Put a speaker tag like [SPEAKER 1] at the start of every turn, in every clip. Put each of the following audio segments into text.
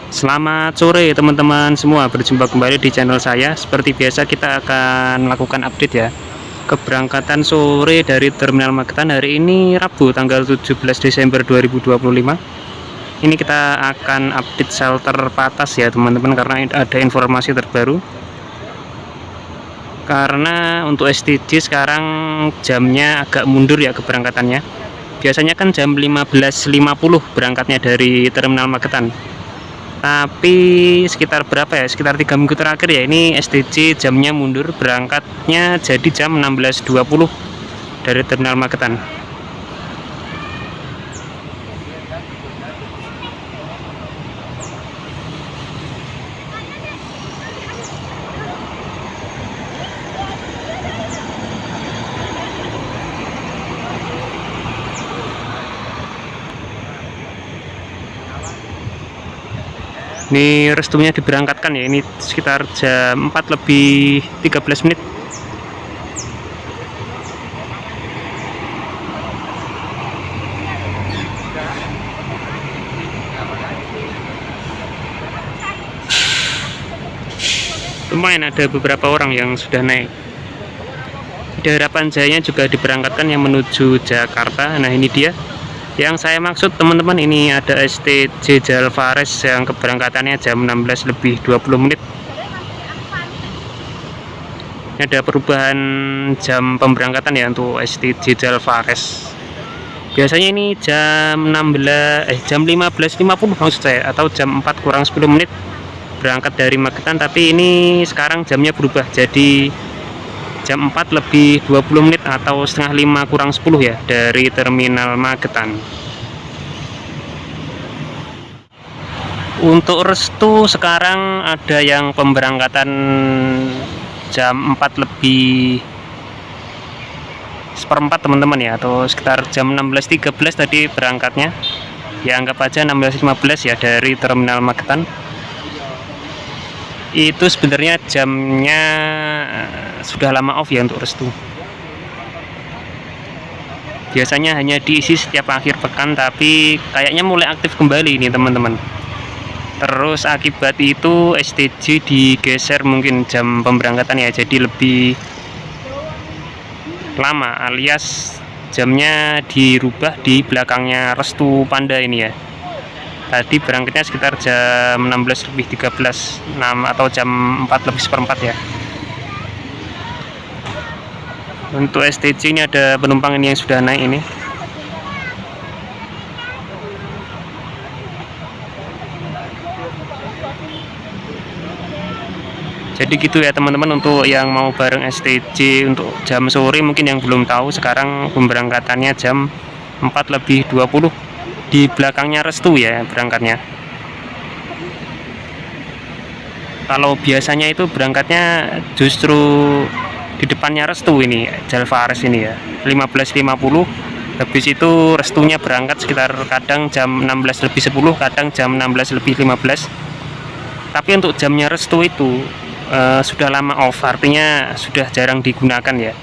[SPEAKER 1] Selamat sore teman-teman semua, berjumpa kembali di channel saya. Seperti biasa kita akan melakukan update ya keberangkatan sore dari Terminal Magetan hari ini Rabu tanggal 17 Desember 2025. Ini kita akan update shelter Patas ya teman-teman, karena ada informasi terbaru. Karena untuk STJ sekarang jamnya agak mundur ya keberangkatannya. Biasanya kan jam 15.50 berangkatnya dari Terminal Magetan. Tapi sekitar berapa ya, sekitar 3 minggu terakhir ya, ini STJ jamnya mundur, berangkatnya jadi jam 16.20 dari Terminal Magetan. Ini restunya diberangkatkan ya, ini sekitar jam 4 lebih 13 menit. Lumayan ada beberapa orang yang sudah naik. Di Harapan Jaya juga diberangkatkan yang menuju Jakarta. Nah ini dia yang saya maksud teman-teman, ini ada STJ Jalfares yang keberangkatannya jam 16 lebih 20 menit. Ini ada perubahan jam pemberangkatan ya untuk STJ Jalfares. Biasanya ini jam 15.50 maksud saya, atau jam 4 kurang 10 menit berangkat dari Magetan, tapi ini sekarang jamnya berubah jadi jam 4 lebih 20 menit atau setengah 5 kurang 10 ya dari Terminal Magetan. Untuk restu sekarang ada yang pemberangkatan jam 4 lebih seperempat teman-teman ya, atau sekitar jam 16.13 tadi berangkatnya ya, anggap aja 16.15 ya dari Terminal Magetan. Itu sebenarnya jamnya sudah lama off ya untuk restu. Biasanya hanya diisi setiap akhir pekan, tapi kayaknya mulai aktif kembali ini teman-teman. Terus akibat itu STJ digeser mungkin jam pemberangkatan ya, jadi lebih lama, alias jamnya dirubah di belakangnya restu Panda ini ya. Tadi berangkatnya sekitar jam 16 lebih 13 atau jam 4 lebih seperempat ya. Untuk STJ ini ada penumpang ini yang sudah naik ini. Jadi gitu ya teman-teman, untuk yang mau bareng STJ untuk jam sore, mungkin yang belum tahu, sekarang pemberangkatannya jam 4 lebih 20 di belakangnya restu ya berangkatnya. Kalau biasanya itu berangkatnya justru di depannya restu ini, Jalfares ini ya, 15.50. Habis itu restunya berangkat sekitar kadang jam 16 lebih 10, kadang jam 16 lebih 15. Tapi untuk jamnya restu itu sudah lama off, artinya sudah jarang digunakan ya.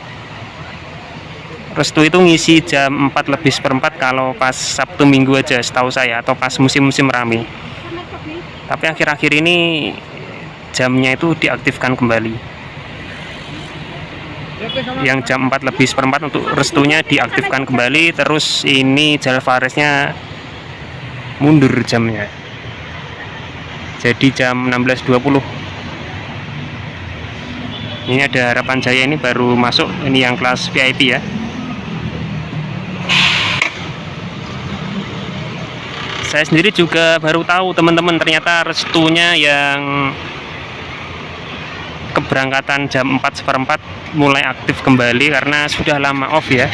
[SPEAKER 1] Restu itu ngisi jam 4 lebih seperempat kalau pas Sabtu Minggu aja setahu saya, atau pas musim-musim rame. Tapi akhir-akhir ini jamnya itu diaktifkan kembali. Yang jam 4 lebih seperempat untuk restunya diaktifkan kembali, terus ini Jalfaresnya mundur jamnya. Jadi jam 16.20. Ini ada Harapan Jaya, ini baru masuk, ini yang kelas VIP ya. Saya sendiri juga baru tahu teman-teman, ternyata restunya yang keberangkatan jam 4 seperempat mulai aktif kembali karena sudah lama off ya.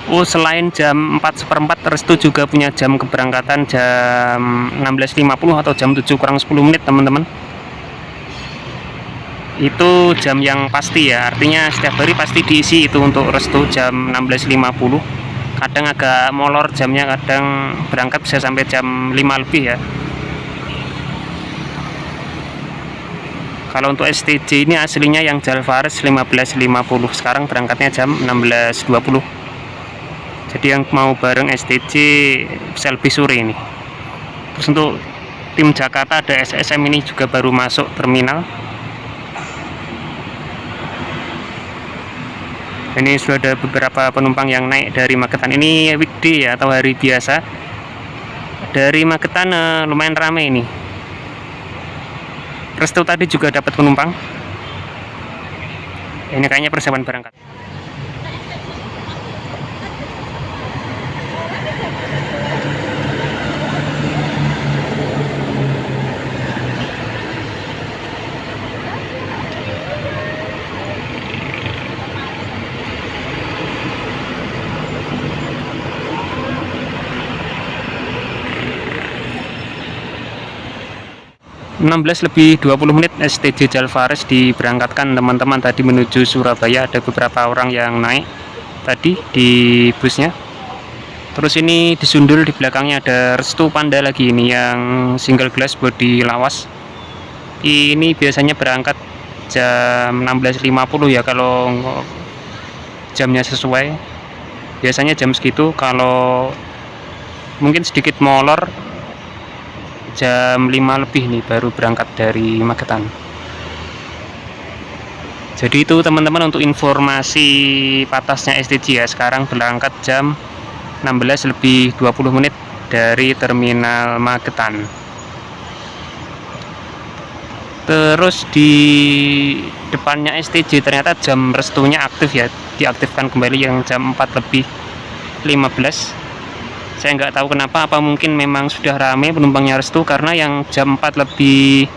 [SPEAKER 1] Oh, selain jam 4 seperempat, restu juga punya jam keberangkatan jam 16.50 atau jam 7 kurang 10 menit teman-teman. Itu jam yang pasti ya, artinya setiap hari pasti diisi itu untuk restu jam 16.50. Kadang agak molor jamnya, kadang berangkat bisa sampai jam 5 lebih ya. Kalau untuk STJ ini aslinya yang Jalfares 15.50, sekarang berangkatnya jam 16.20. Jadi yang mau bareng STJ bisa lebih sore ini. Terus untuk tim Jakarta ada SSM ini juga baru masuk terminal. Ini sudah ada beberapa penumpang yang naik dari Magetan. Ini weekday ya, atau hari biasa. Dari Magetan lumayan ramai ini. Restu tadi juga dapat penumpang. Ini kayaknya persiapan berangkat. Jam 16.20 STJ Jalfares diberangkatkan teman-teman tadi menuju Surabaya. Ada beberapa orang yang naik tadi di busnya. Terus ini disundul di belakangnya ada Restu Panda lagi ini yang single glass body lawas. Ini biasanya berangkat jam 16.50 ya, kalau jamnya sesuai. Biasanya jam segitu, kalau mungkin sedikit molor jam 5 lebih nih baru berangkat dari Magetan. Jadi itu teman-teman untuk informasi patasnya STJ ya. Sekarang berangkat jam 16.20 dari terminal Magetan. Terus di depannya STJ ternyata jam restunya aktif ya, diaktifkan kembali yang jam 4.15. Saya nggak tahu kenapa, apa mungkin memang sudah ramai penumpangnya Restu, karena yang jam 4.15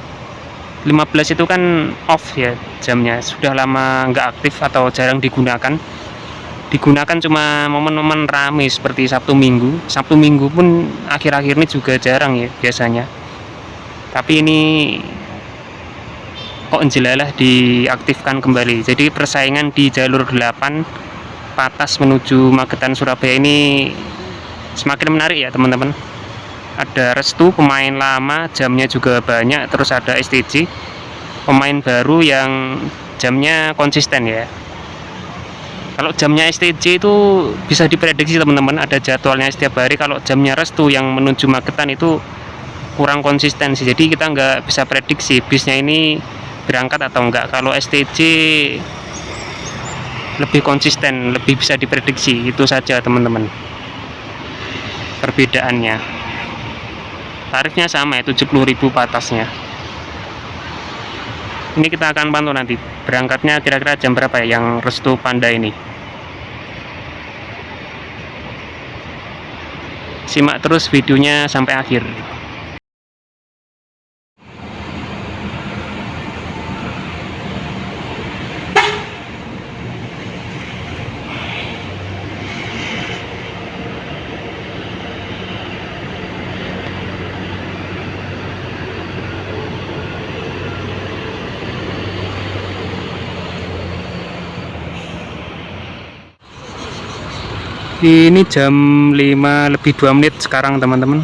[SPEAKER 1] itu kan off ya jamnya, sudah lama nggak aktif atau jarang digunakan. Digunakan cuma momen-momen ramai seperti Sabtu Minggu. Sabtu Minggu pun akhir-akhir ini juga jarang ya biasanya. Tapi ini kok jelalah diaktifkan kembali. Jadi persaingan di jalur 8 patas menuju Magetan Surabaya ini semakin menarik ya teman-teman. Ada Restu pemain lama, jamnya juga banyak. Terus ada STJ pemain baru yang jamnya konsisten ya. Kalau jamnya STJ itu bisa diprediksi teman-teman, ada jadwalnya setiap hari. Kalau jamnya Restu yang menuju Magetan itu kurang konsisten sih, jadi kita nggak bisa prediksi bisnya ini berangkat atau enggak. Kalau STJ lebih konsisten, lebih bisa diprediksi, itu saja teman-teman perbedaannya. Tarifnya sama ya, 70.000 patasnya. Ini kita akan pantau nanti berangkatnya kira-kira jam berapa ya yang Restu Panda ini. Simak terus videonya sampai akhir. Ini jam 5.02 sekarang teman-teman.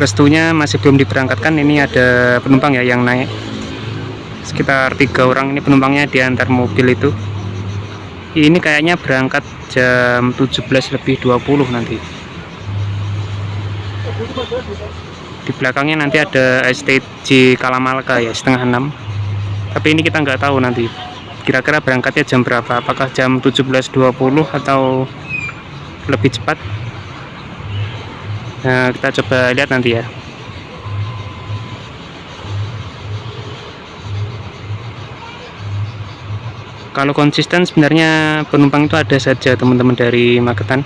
[SPEAKER 1] Restunya masih belum diberangkatkan. Ini ada penumpang ya yang naik sekitar 3 orang. Ini penumpangnya di antar mobil itu. Ini kayaknya berangkat jam 17.20 nanti. Di belakangnya nanti ada STJ Kalamalka ya, setengah 6. Tapi ini kita nggak tahu nanti kira-kira berangkatnya jam berapa, apakah jam 17.20 atau lebih cepat. Nah, kita coba lihat nanti ya. Kalau konsisten sebenarnya penumpang itu ada saja teman-teman dari Magetan.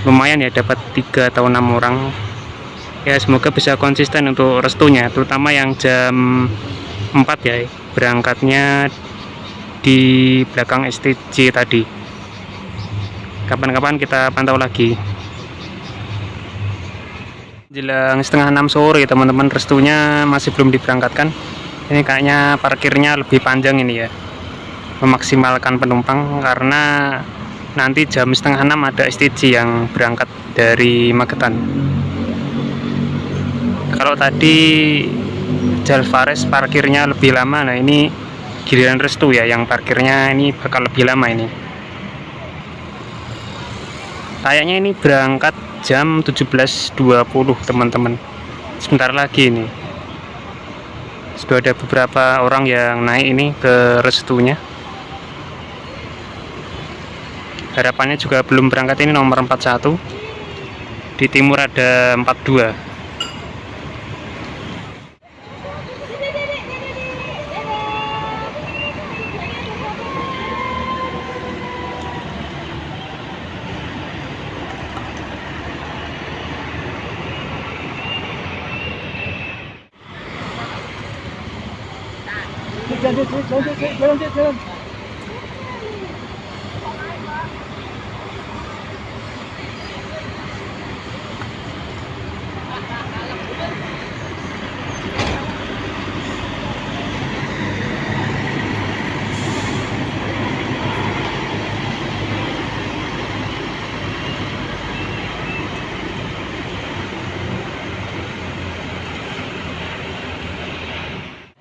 [SPEAKER 1] Lumayan ya, dapat 3 atau 6 orang. Ya semoga bisa konsisten untuk Restunya, terutama yang jam 4 ya, berangkatnya di belakang STJ tadi. Kapan-kapan kita pantau lagi. Jelang setengah 6 sore teman-teman, Restunya masih belum diberangkatkan. Ini kayaknya parkirnya lebih panjang ini ya, memaksimalkan penumpang, karena nanti jam setengah 6 ada STJ yang berangkat dari Magetan. Kalau tadi Jalfares parkirnya lebih lama. Nah ini giliran Restu ya yang parkirnya ini bakal lebih lama ini. Kayaknya ini berangkat jam 17.20 teman-teman. Sebentar lagi ini. Sudah ada beberapa orang yang naik ini ke Restunya. Harapannya juga belum berangkat ini nomor 41. Di timur ada 42.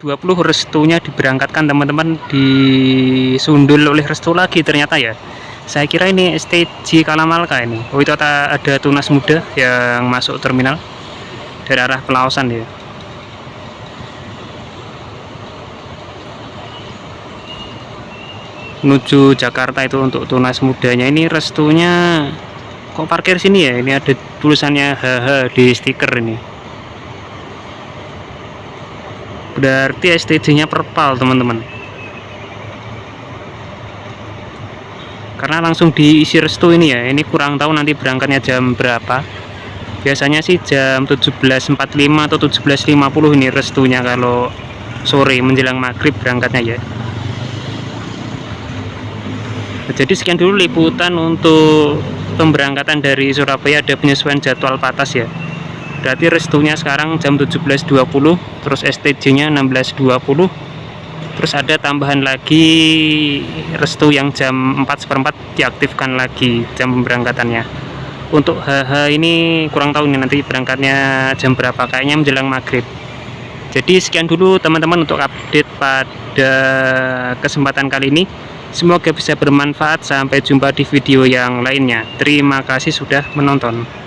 [SPEAKER 1] 20 Restunya diberangkatkan teman-teman, disundul oleh Restu lagi ternyata ya. Saya kira ini STJ Kalamalka ini. Oh itu ada tunas muda yang masuk terminal dari arah Pelausan ya. Menuju Jakarta itu untuk tunas mudanya. Ini Restunya kok parkir sini ya? Ini ada tulisannya HH di stiker ini. Berarti STJ-nya Perpal teman-teman, karena langsung diisi Restu ini ya. Ini kurang tahu nanti berangkatnya jam berapa. Biasanya sih jam 17.45 atau 17.50 ini Restunya kalau sore menjelang maghrib berangkatnya ya. Jadi sekian dulu liputan untuk pemberangkatan dari Surabaya. Ada penyesuaian jadwal patas ya. Berarti Restunya sekarang jam 17.20, terus STJ-nya 16.20, terus ada tambahan lagi Restu yang jam 4:15 diaktifkan lagi jam pemberangkatannya. Untuk HH ini kurang tahu nih nanti berangkatnya jam berapa, kayaknya menjelang maghrib. Jadi sekian dulu teman-teman untuk update pada kesempatan kali ini. Semoga bisa bermanfaat. Sampai jumpa di video yang lainnya. Terima kasih sudah menonton.